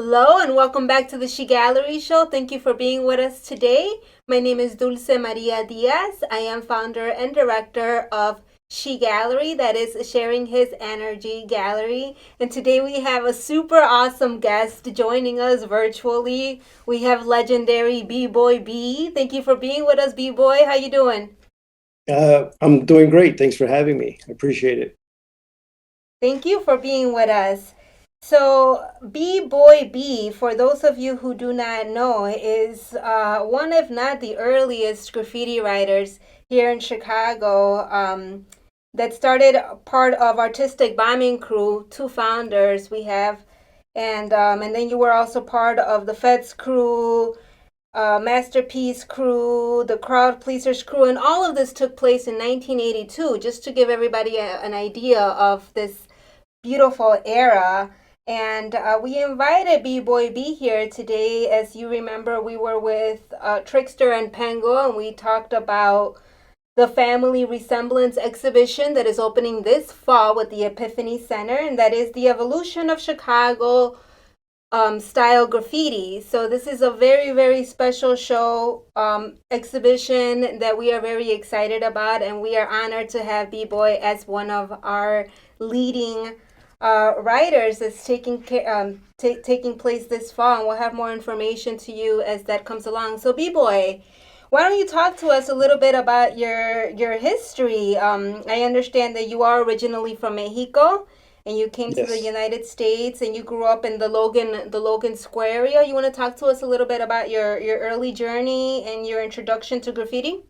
Hello and welcome back to the She Gallery Show. Thank you for being with us today. My name is Dulce Maria Diaz. I am founder and director of She Gallery, that is Sharing His Energy Gallery. And today we have a super awesome guest joining us virtually. We have legendary B-Boy B. Thank you for being with us, B-Boy. How you doing? I'm doing great. Thanks for having me. I appreciate it. Thank you for being with us. So, B Boy B, for those of you who do not know, is one, if not the earliest graffiti writers here in Chicago, that started part of Artistic Bombing Crew, two founders we have. And then you were also part of the Feds crew, Masterpiece crew, the Crowd Pleasers crew, and all of this took place in 1982, just to give everybody an idea of this beautiful era. And we invited B-Boy B here today. As you remember, we were with Trickster and Pengo, and we talked about the Family Resemblance exhibition that is opening this fall with the Epiphany Center, and that is the evolution of Chicago style graffiti. So this is a very, very special show, exhibition that we are very excited about, and we are honored to have B-Boy as one of our leading writers that's taking place this fall, and we'll have more information to you as that comes along. So B-Boy, why don't you talk to us a little bit about your history? I understand that you are originally from Mexico and you came to the Yes, United States and you grew up in the Logan Square area. You want to talk to us a little bit about your early journey and your introduction to graffiti?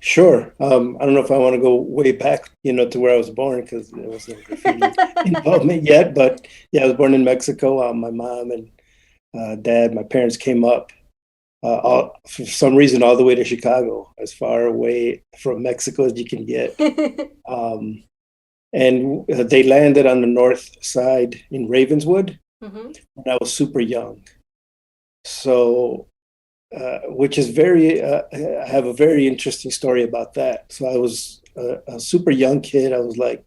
sure. I don't know if I want to go way back, to where I was born because there was no graffiti involvement yet. But yeah, I was born in Mexico. My mom and dad, my parents came up for some reason all the way to Chicago, as far away from Mexico as you can get. Um, and they landed on the north side in Ravenswood Mm-hmm. when I was super young. So which is very, I have a very interesting story about that. So I was a super young kid. I was like,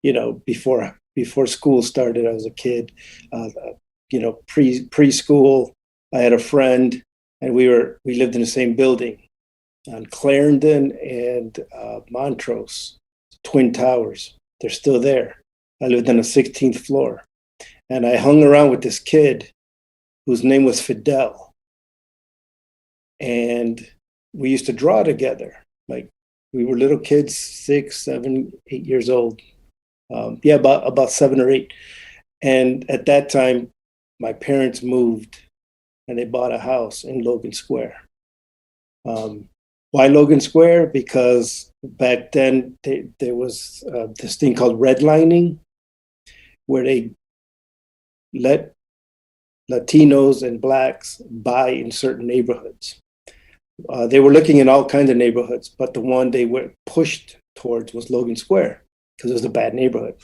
before school started, I was a kid, preschool. I had a friend, and we lived in the same building on Clarendon and Montrose, Twin Towers. They're still there. I lived on the 16th floor, and I hung around with this kid whose name was Fidel, and we used to draw together. Like we were little kids, 6, 7, 8 years old. Yeah, about 7 or 8. And at that time, my parents moved and they bought a house in Logan Square. Um, why Logan Square? Because back then there was this thing called redlining, where they let Latinos and blacks buy in certain neighborhoods. They were looking in all kinds of neighborhoods, but the one they were pushed towards was Logan Square because it was a bad neighborhood.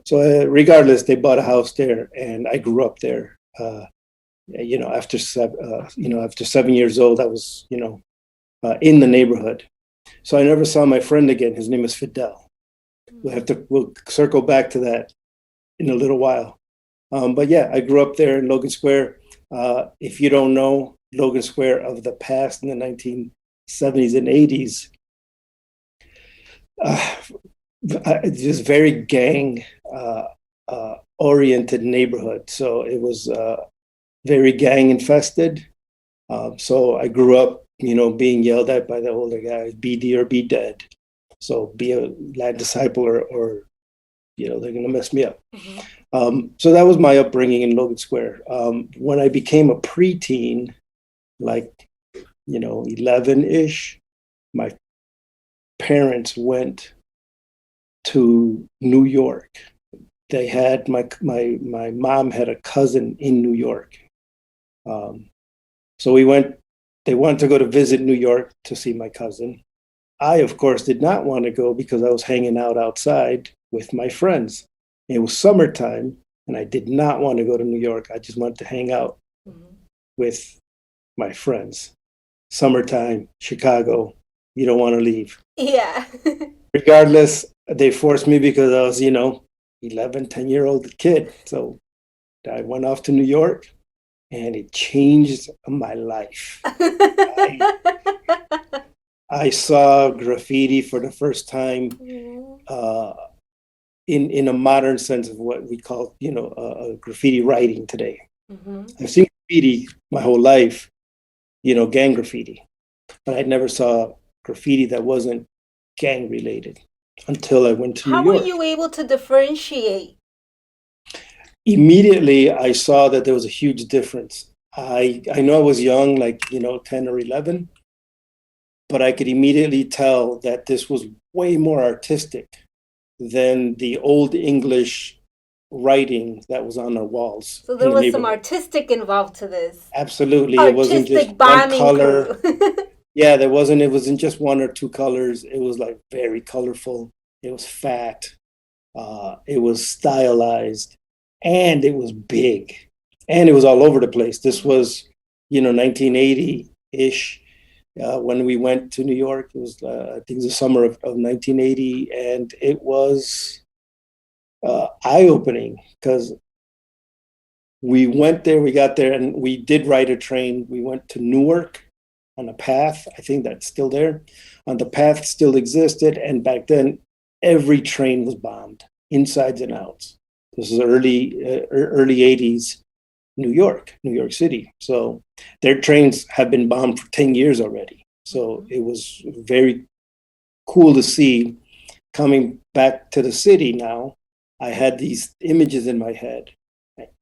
So, regardless, they bought a house there, and I grew up there. After 7 years old, I was, in the neighborhood. So I never saw my friend again. His name is Fidel. We'll circle back to that in a little while. But yeah, I grew up there in Logan Square. If you don't know Logan Square of the past in the 1970s and 80s, uh, just very gang oriented neighborhood. So it was very gang infested. So I grew up, being yelled at by the older guys, BD or be dead. So be a lad disciple or they're going to mess me up. Mm-hmm. So that was my upbringing in Logan Square. When I became a preteen, like, 11-ish, my parents went to New York. They had my mom had a cousin in New York. Um, so we went, they wanted to go to visit New York to see my cousin. I, of course, did not want to go because I was hanging out outside with my friends. It was summertime, and I did not want to go to New York. I just wanted to hang out Mm-hmm. with my friends. Summertime, Chicago, you don't want to leave. Yeah. Regardless, they forced me because I was, 11, 10-year-old kid. So I went off to New York, and it changed my life. I, I saw graffiti for the first time uh, in a modern sense of what we call, graffiti writing today. Mm-hmm. I've seen graffiti my whole life, gang graffiti, but I never saw graffiti that wasn't gang related until I went to New How were York. you able to differentiate? Immediately, I saw that there was a huge difference. I know I was young, like, 10 or 11, but I could immediately tell that this was way more artistic than the old English writing that was on the walls So in there the was some neighborhood. artistic involved to this. Absolutely. It wasn't just Artistic one bombing color. crew. Yeah, it wasn't just one or two colors. It was like very colorful. It was fat. It was stylized, and it was big, and it was all over the place. This was, 1980-ish. When we went to New York, it was, I think, the summer of 1980, and it was eye-opening because we got there, and we did ride a train. We went to Newark on a path. I think that's still there. On the path still existed, and back then, every train was bombed, insides and outs. This is early 80s New York City. So their trains have been bombed for 10 years already. So it was very cool to see coming back to the city now. I had these images in my head.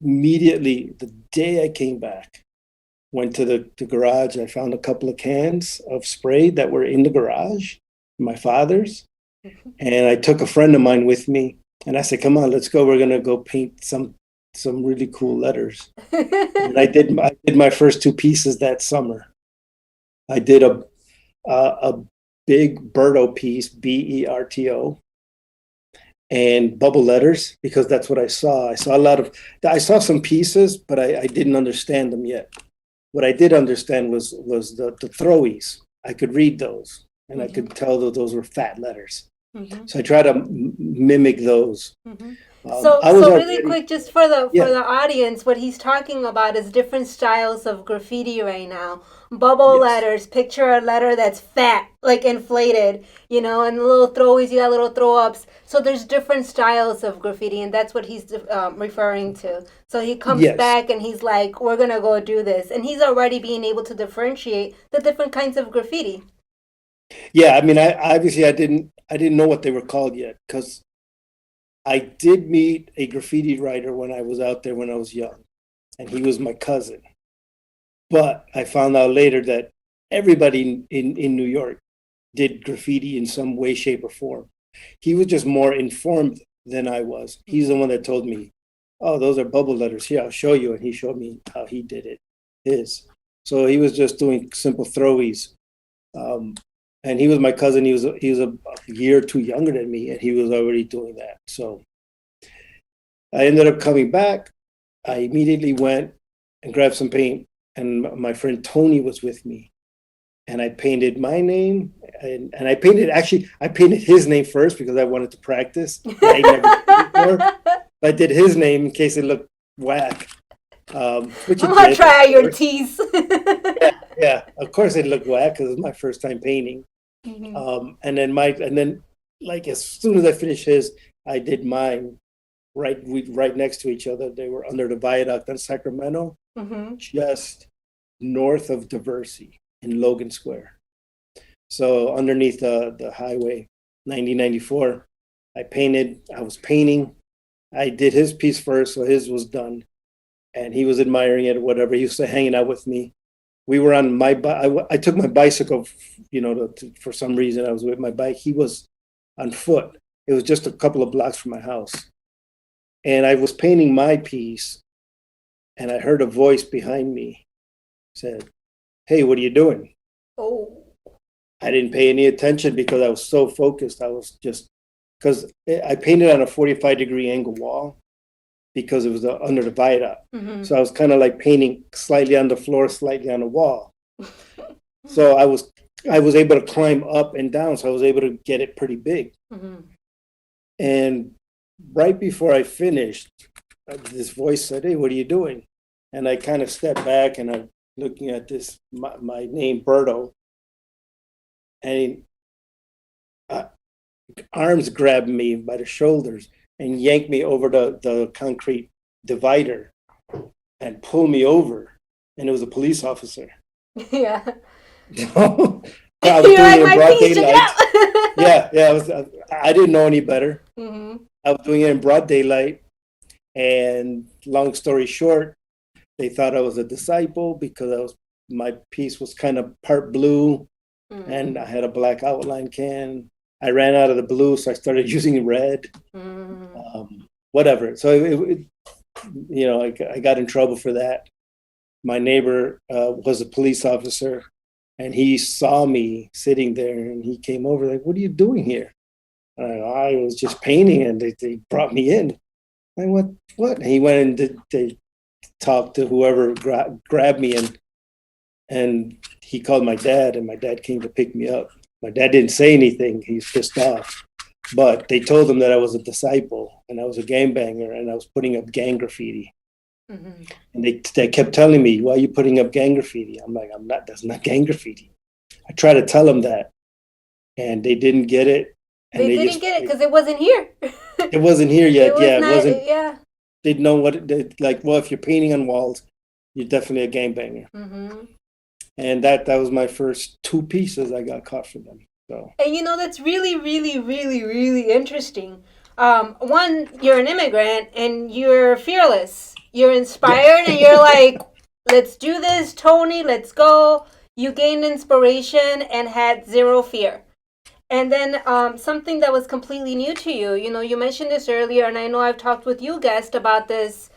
Immediately, the day I came back, went to the garage. I found a couple of cans of spray that were in the garage, my father's. And I took a friend of mine with me, and I said, "Come on, let's go. We're gonna go paint some really cool letters." And I did my first two pieces that summer. I did a big Berto piece, Berto, and bubble letters because that's what I saw. I saw some pieces, but I didn't understand them yet. What I did understand was the throwies. I could read those, and I could tell that those were fat letters. Mm-hmm. So I try to mimic those. Mm-hmm. I was So really already, quick, just for yeah, the audience, what he's talking about is different styles of graffiti right now. Bubble yes, letters. Picture a letter that's fat, like inflated, and the little throwies. You got little throw ups. So there's different styles of graffiti, and that's what he's referring to. So he comes yes, back and he's like, "We're gonna go do this," and he's already being able to differentiate the different kinds of graffiti. yeah. I mean, I didn't know what they were called yet because I did meet a graffiti writer when I was out there when I was young, and he was my cousin. But I found out later that everybody in New York did graffiti in some way, shape, or form. He was just more informed than I was. He's the one that told me, "Oh, those are bubble letters. Here, I'll show you." And he showed me how he did it, his. So he was just doing simple throwies. Um, and he was my cousin. He was a year or two younger than me, and he was already doing that. So I ended up coming back. I immediately went and grabbed some paint, and my friend Tony was with me. And I painted my name, and I painted his name first because I wanted to practice. I never did it before. I did his name in case it looked whack, which I'm it gonna did, of try your course. teeth. Yeah, yeah, of course it looked whack because it was my first time painting. Mm-hmm. And then like as soon as I finished his, I did mine right next to each other. They were under the viaduct in Sacramento, Mm-hmm. just north of Diversey in Logan Square. So underneath the highway, 9094, I was painting. I did his piece first, so his was done. And he was admiring it or whatever. He was hanging out with me. We were on my bike. I took my bicycle, for some reason, I was with my bike. He was on foot. It was just a couple of blocks from my house. And I was painting my piece, and I heard a voice behind me said, "Hey, what are you doing?" Oh. I didn't pay any attention because I was so focused. I was just because I painted on a 45-degree angle wall because it was under the viaduct. Mm-hmm. So I was kind of like painting slightly on the floor, slightly on the wall. So I was able to climb up and down. So I was able to get it pretty big. Mm-hmm. And right before I finished, this voice said, "Hey, what are you doing?" And I kind of stepped back and I'm looking at this, my name, Berto, and uh, arms grabbed me by the shoulders and yanked me over the concrete divider and pulled me over. And it was a police officer. Yeah. I was You're doing like, it in my broad piece, check daylight. it out. Yeah, yeah. I didn't know any better. Mm-hmm. I was doing it in broad daylight. And long story short, they thought I was a disciple because my piece was kind of part blue and I had a black outline can. I ran out of the blue, so I started using red. Whatever. So I got in trouble for that. My neighbor was a police officer, and he saw me sitting there, and he came over like, "What are you doing here?" I was just painting, and they brought me in. I went, "What?" And he went and they talked to whoever grabbed me, and he called my dad, and my dad came to pick me up. My dad didn't say anything; he's pissed off. But they told him that I was a disciple and I was a gangbanger and I was putting up gang graffiti. Mm-hmm. And they kept telling me, "Why are you putting up gang graffiti?" I'm like, "I'm not. That's not gang graffiti." I tried to tell them that, and they didn't get it. And They they didn't just get it because it wasn't here. it wasn't here It yet. was Yeah, it not. wasn't. Yeah. They didn't know what like. Well, if you're painting on walls, you're definitely a gangbanger. Mm-hmm. And that was my first two pieces I got caught for them. So And that's really, really, really, really interesting. One, you're an immigrant and you're fearless. You're yeah, inspired and you're like, let's do this, Tony, let's go. You gained inspiration and had zero fear. And then something that was completely new to you, you mentioned this earlier, and I know I've talked with you, guest, about this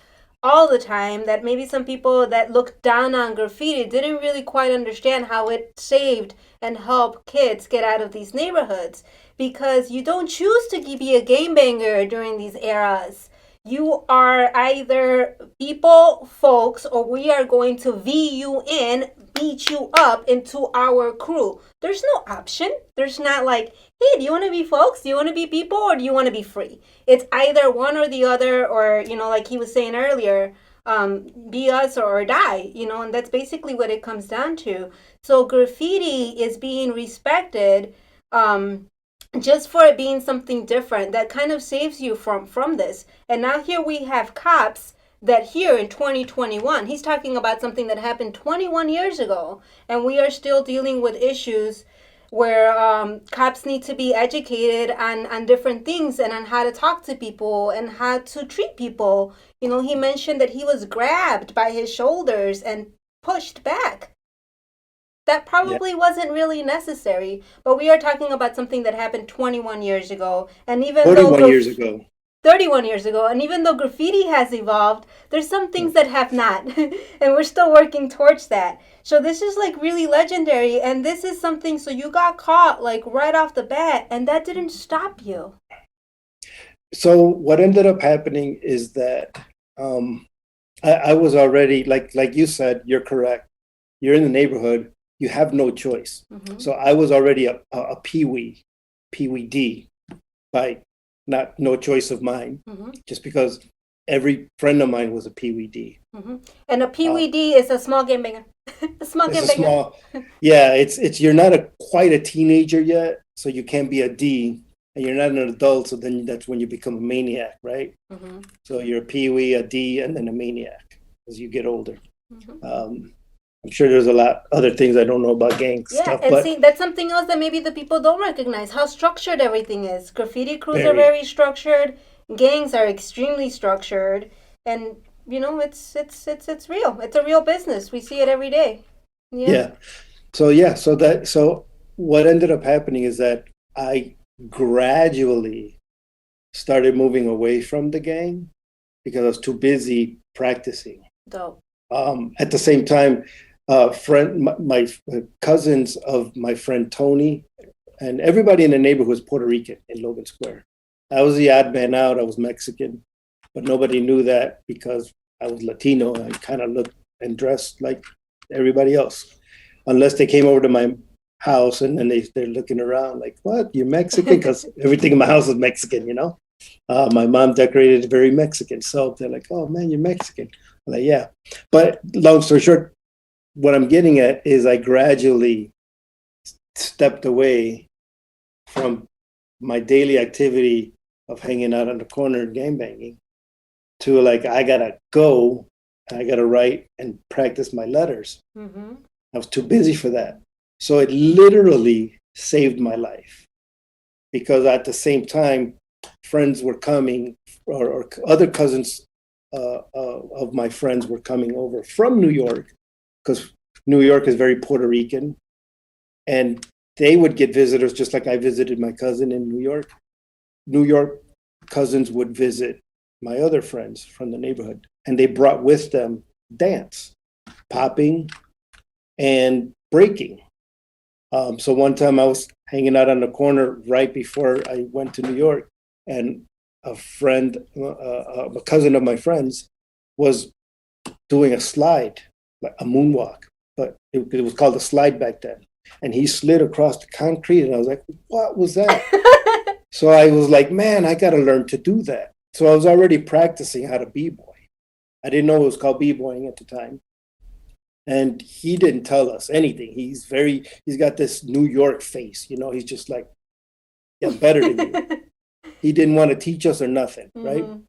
all the time, that maybe some people that looked down on graffiti didn't really quite understand how it saved and helped kids get out of these neighborhoods. Because you don't choose to be a game banger during these eras. You are either people, folks, or we are going to V you in, beat you up into our crew. There's no option. There's not like, hey, do you want to be folks? Do you want to be people? Or do you want to be free? It's either one or the other, or, like he was saying earlier, be us or die, and that's basically what it comes down to. So graffiti is being respected. Just for it being something different that kind of saves you from this. And now here we have cops that here in 2021, he's talking about something that happened 21 years ago, and we are still dealing with issues where cops need to be educated on different things and on how to talk to people and how to treat people. He mentioned that he was grabbed by his shoulders and pushed back. That yeah, probably wasn't really necessary, but we are talking about something that happened 21 years ago. And even though 41 years ago. 31 years ago, and even though graffiti has evolved, there's some things that have not. And we're still working towards that. So this is like really legendary, and this is something, so you got caught like right off the bat, and that didn't stop you. So what ended up happening is that um, I was already like you said, you're correct. You're in the neighborhood, you have no choice. Mm-hmm. So I was already a peewee D, by not no choice of mine, Mm-hmm. just because every friend of mine was a peewee D. Mm-hmm. And a PWD is a small game banger. A small It's game a banger. small, yeah. It's you're not quite a teenager yet, so you can't be a D, and you're not an adult, so then that's when you become a maniac, right? Mm-hmm. So you're a peewee, a D, and then a maniac as you get older. Mm-hmm. I'm sure there's a lot other things I don't know about gang Yeah, stuff, and but see, that's something else that maybe the people don't recognize how structured everything is. Graffiti crews are very, very structured, gangs are extremely structured, and it's real. It's a real business. We see it every day. Yeah. yeah. So what ended up happening is that I gradually started moving away from the gang because I was too busy practicing. Dope. At the same time, my cousins of my friend Tony, and everybody in the neighborhood was Puerto Rican in Logan Square. I was the odd man out. I was Mexican, but nobody knew that because I was Latino. I kind of looked and dressed like everybody else, unless they came over to my house and then they're looking around like, "What? You're Mexican?" Because everything in my house is Mexican, you know. My mom decorated very Mexican, so they're like, "Oh man, you're Mexican." I'm like, yeah. But long story short, what I'm getting at is I gradually stepped away from my daily activity of hanging out on the corner and game banging to like I gotta go, I gotta write and practice my letters. Mm-hmm. I was too busy for that, so it literally saved my life because at the same time, friends were coming or other cousins of my friends were coming over from New York because New York is very Puerto Rican, and they would get visitors just like I visited my cousin in New York. New York cousins would visit my other friends from the neighborhood, and they brought with them dance, popping, and breaking. So one time I was hanging out on the corner right before I went to New York, and a cousin of my friend's, was doing a slide, like a moonwalk, but it was called a slide back then. And he slid across the concrete, and I was like, "What was that?" So I was like, "Man, I got to learn to do that." So I was already practicing how to b-boy. I didn't know it was called b-boying at the time, and he didn't tell us anything. He's got this New York face, he's just like, yeah, I'm better than you. He didn't want to teach us or nothing, right? Mm-hmm.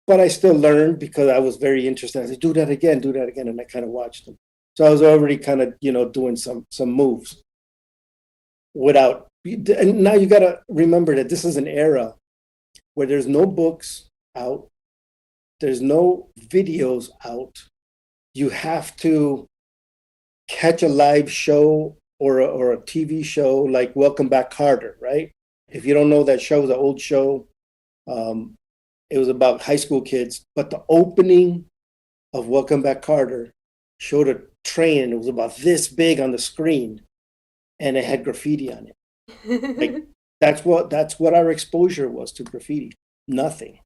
But I still learned because I was very interested. I said, do that again, and I kind of watched him. So I was already kind of, doing some moves without. And now you got to remember that this is an era where there's no books out, there's no videos out. You have to catch a live show or a TV show like Welcome Back Carter, right? If you don't know that show, the old show, um, it was about high school kids. But the opening of Welcome Back Carter showed a train, and it was about this big on the screen, and it had graffiti on it. Like that's what our exposure was to graffiti. Nothing.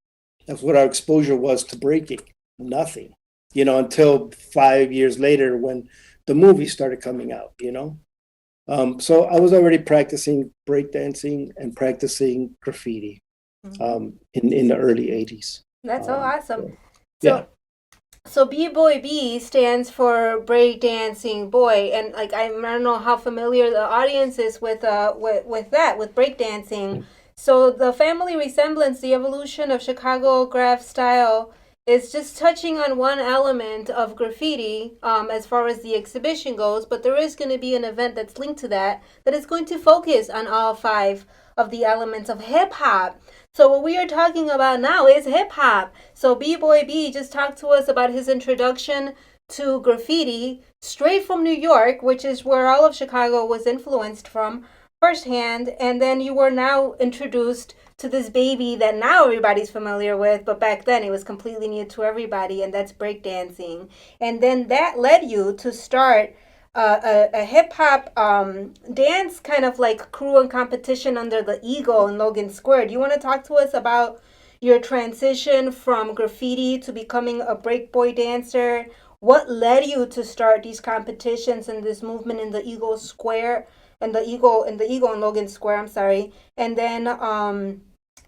That's what our exposure was to breaking. Nothing. Until 5 years later when the movie started coming out. So I was already practicing breakdancing and practicing graffiti Mm-hmm. in the early 80s. That's so awesome. So, yeah. So So B Boy B stands for breakdancing boy, and like I don't know how familiar the audience is with that with breakdancing. So the family resemblance, the evolution of Chicago graph style, is just touching on one element of graffiti as far as the exhibition goes. But there is going to be an event that's linked to that is going to focus on all five of the elements of hip hop. So what we are talking about now is hip hop. So B-Boy B just talked to us about his introduction to graffiti straight from New York, which is where all of Chicago was influenced from firsthand. And then you were now introduced to this baby that now everybody's familiar with, but back then it was completely new to everybody, and that's breakdancing. And then that led you to start a hip hop dance kind of like crew and competition under the Eagle in Logan Square. Do you want to talk to us about your transition from graffiti to becoming a breakboy dancer? What led you to start these competitions and this movement in the Eagle Square and the Eagle in Logan Square? I'm sorry, and then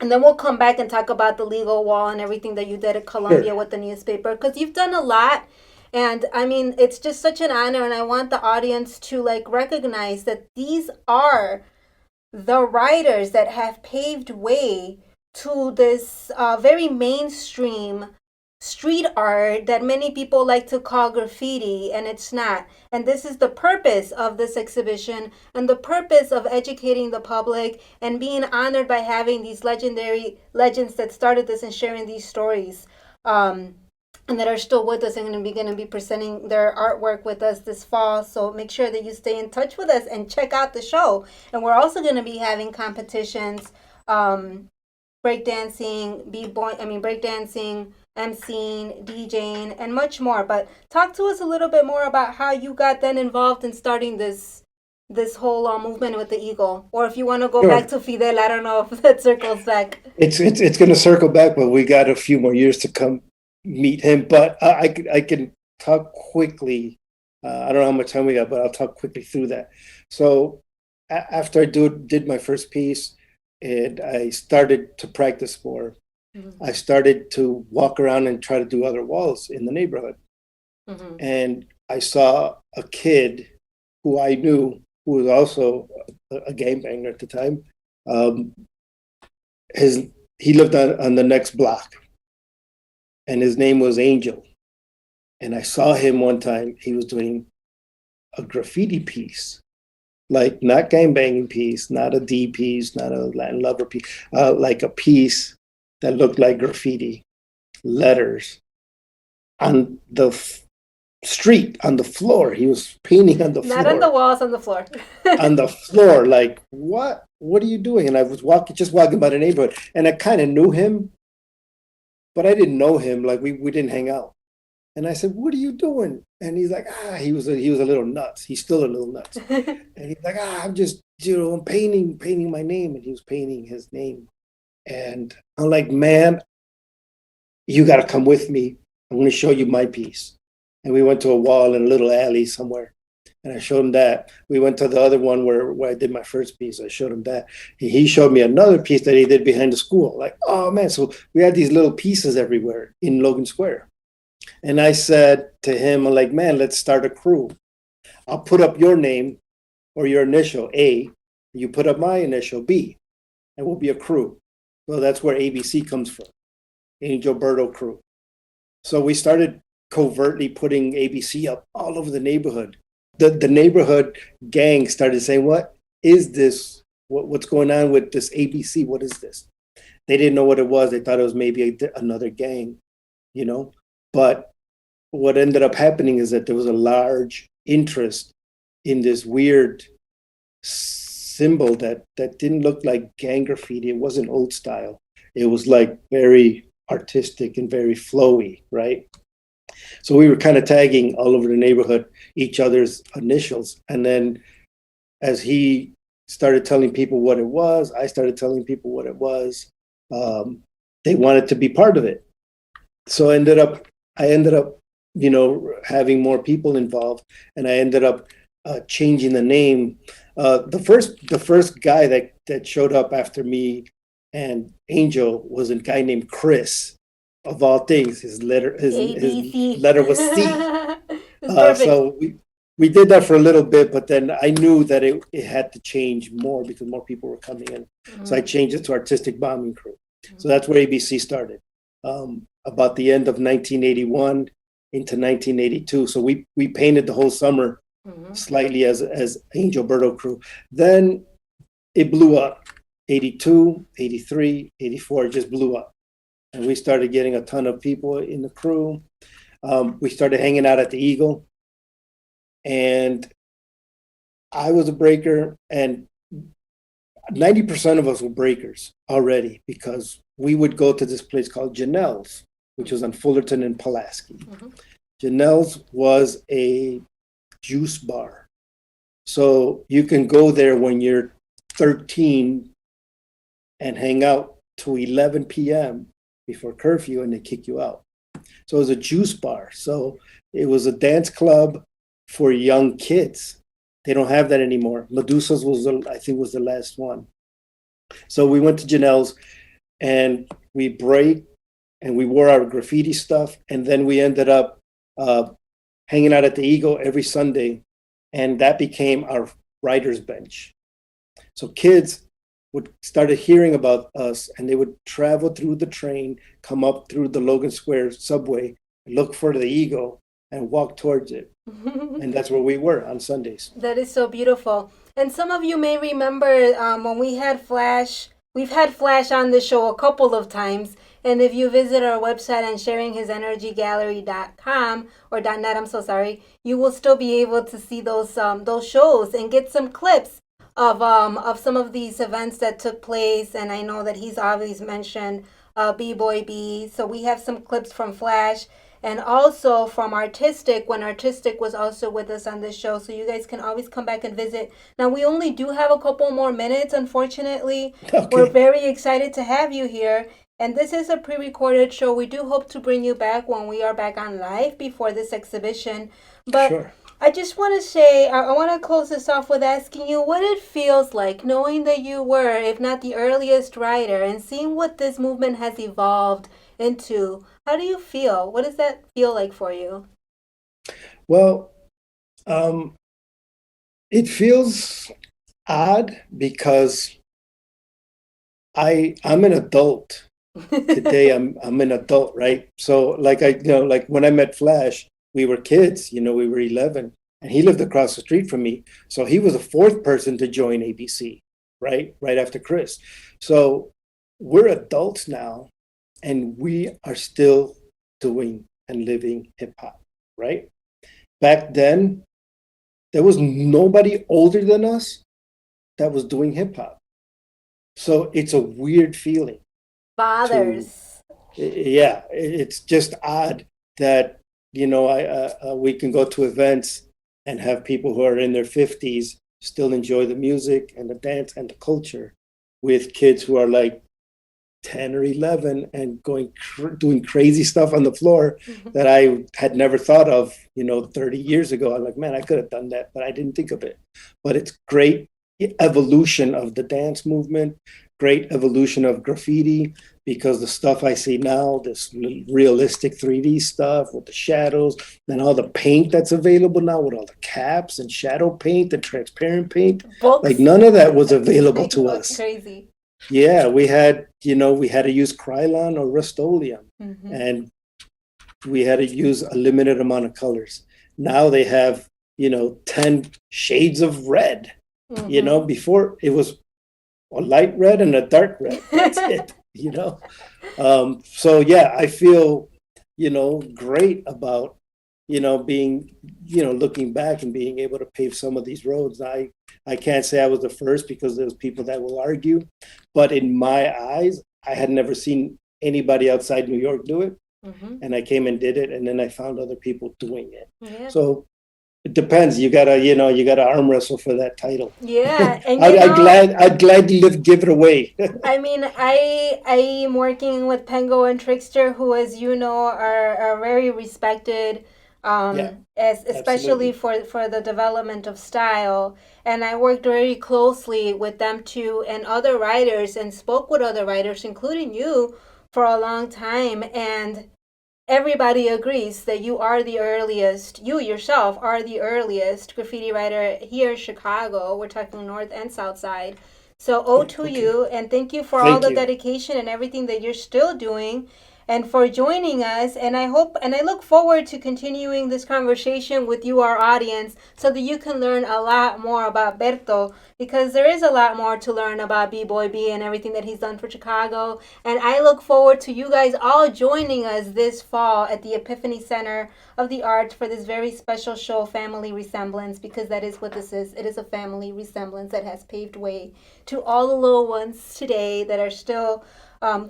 we'll come back and talk about the legal wall and everything that you did at Sure. Columbia with the newspaper because you've done a lot. And I mean, it's just such an honor, and I want the audience to like recognize that these are the writers that have paved way to this very mainstream street art that many people like to call graffiti, and it's not. And this is the purpose of this exhibition and the purpose of educating the public and being honored by having these legendary legends that started this and sharing these stories. And that are still with us and going to be presenting their artwork with us this fall. So make sure that you stay in touch with us and check out the show. And we're also going to be having competitions, breakdancing, breakdancing, emceeing, DJing, and much more. But talk to us a little bit more about how you got then involved in starting this whole movement with the Eagle, or if you want to go back Sure. to Fidel, I don't know if that circles back. It's going to circle back, but we got a few more years to come meet him. But I can talk quickly. I don't know how much time we got, but I'll talk quickly through that. So after I did my first piece, and I started to practice more. Mm-hmm. I started to walk around and try to do other walls in the neighborhood. Mm-hmm. And I saw a kid who I knew who was also a gangbanger at the time. Um, his he lived on the next block, and his name was Angel. And I saw him one time. He was doing a graffiti piece, like not gangbanging piece, not a D piece, not a Latin lover piece, like a piece that looked like graffiti letters on the street, on the floor. He was painting on the Not on the floor, walls, on the floor. on the floor. Like, what are you doing? And I was just walking by the neighborhood, and I kind of knew him, but I didn't know him. Like we didn't hang out. And I said, "What are you doing?" And he's like, he was a little nuts. He's still a little nuts. And he's like, I'm just, I'm painting my name. And he was painting his name. And I'm like, man, you got to come with me. I'm going to show you my piece. And we went to a wall in a little alley somewhere. And I showed him that. We went to the other one where I did my first piece. I showed him that. He showed me another piece that he did behind the school. Like, oh man. So we had these little pieces everywhere in Logan Square. And I said to him, I'm like, man, let's start a crew. I'll put up your name or your initial A. You put up my initial B, and we'll be a crew. So that's where ABC comes from, Angel Berto Crew. So we started covertly putting ABC up all over the neighborhood. The neighborhood gang started saying, "What is this? What's going on with this ABC? What is this?" They didn't know what it was. They thought it was maybe another gang, you know. But what ended up happening is that there was a large interest in this weird symbol that didn't look like gang graffiti. It wasn't old style. It was like very artistic and very flowy, right? So we were kind of tagging all over the neighborhood each other's initials. And then as he started telling people what it was, I started telling people what it was. They wanted to be part of it. So I ended up, having more people involved, and I ended up changing the name. The first guy that showed up after me and Angel was a guy named Chris. Of all things, his ABC. letter was C. It's perfect. So we did that for a little bit, but then I knew that it had to change more because more people were coming in. So I Mm-hmm. changed it to Artistic Bombing Crew. So that's where ABC started. About the end of 1981 into 1982. So we painted the whole summer Mm-hmm. slightly as Angel Berto Crew. Then it blew up. 82, 83, 84, it just blew up. And we started getting a ton of people in the crew. We started hanging out at the Eagle, and I was a breaker, and 90% of us were breakers already because we would go to this place called Janelle's, which was on Fullerton and Pulaski. Mm-hmm. Janelle's was a juice bar. So you can go there when you're 13 and hang out to 11 p.m. before curfew and they kick you out. So it was a juice bar. So it was a dance club for young kids. They don't have that anymore. Medusa's I think, was the last one. So we went to Janelle's and we break and we wore our graffiti stuff. And then we ended up uh, hanging out at the Eagle every Sunday. And that became our writer's bench. So kids would started hearing about us and they would travel through the train, come up through the Logan Square subway, look for the Eagle and walk towards it. And that's where we were on Sundays. That is so beautiful. And some of you may remember when we had Flash, we've had Flash on the show a couple of times. And if you visit our website and sharinghisenergygallery.com or .net, I'm so sorry, you will still be able to see those shows and get some clips of some of these events that took place. And I know that he's always mentioned B-Boy B. So we have some clips from Flash and also from Artistic when Artistic was also with us on this show. So you guys can always come back and visit. Now, we only do have a couple more minutes, unfortunately. We're Okay, very excited to have you here. And this is a pre recorded show. We do hope to bring you back when we are back on live before this exhibition. But sure. I just want to say, I want to close this off with asking you what it feels like knowing that you were, if not the earliest writer, and seeing what this movement has evolved into. How do you feel? What does that feel like for you? Well, um, it feels odd because I'm an adult today. I'm an adult, right? So like like when I met Flash, we were kids, we were 11, and he lived across the street from me. So he was the fourth person to join ABC, right? Right after Chris. So we're adults now, and we are still doing and living hip hop, right? Back then, there was nobody older than us that was doing hip hop. So it's a weird feeling to Fathers. yeah, it's just odd that we can go to events and have people who are in their 50s still enjoy the music and the dance and the culture with kids who are like 10 or 11 and doing crazy stuff on the floor that I had never thought of 30 years ago. I'm like, man, I could have done that, but I didn't think of it. But it's great evolution of the dance movement, great evolution of graffiti, because the stuff I see now, this realistic 3D stuff with the shadows and all the paint that's available now with all the caps and shadow paint and transparent paint, like Books. none of that was available I to know, it's us. crazy. Yeah, we had to use Krylon or Rust-Oleum, Hmm. and we had to use a limited amount of colors. Now they have, 10 shades of red. Hmm. Before it was a light red and a dark red. That's it, So yeah, I feel, great about, being, looking back and being able to pave some of these roads. I can't say I was the first because there's people that will argue, but in my eyes, I had never seen anybody outside New York do it. Hmm. And I came and did it, and then I found other people doing it. Yeah. So it depends. You gotta arm wrestle for that title. Yeah, and I'd gladly give it away. I mean, I am working with Pengo and Trickster, who, as you know, are very respected, Yeah, as especially absolutely. for the development of style. And I worked very closely with them too, and other writers, and spoke with other writers, including you, for a long time. And everybody agrees that you are the earliest, you yourself are the earliest graffiti writer here in Chicago. We're talking North and South Side. So, Yeah. to Okay. you, and thank you for all Thank the you. dedication and everything that you're still doing and for joining us. And I hope and I look forward to continuing this conversation with you, our audience, so that you can learn a lot more about Berto, because there is a lot more to learn about B-Boy B and everything that he's done for Chicago. And I look forward to you guys all joining us this fall at the Epiphany Center of the Arts for this very special show, Family Resemblance, because that is what this is. It is a family resemblance that has paved way to all the little ones today that are still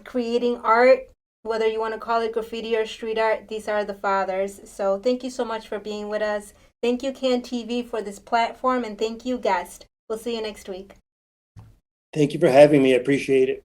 creating art. Whether you want to call it graffiti or street art, these are the fathers. So thank you so much for being with us. Thank you, Can TV, for this platform, and thank you, guest. We'll see you next week. Thank you for having me. I appreciate it.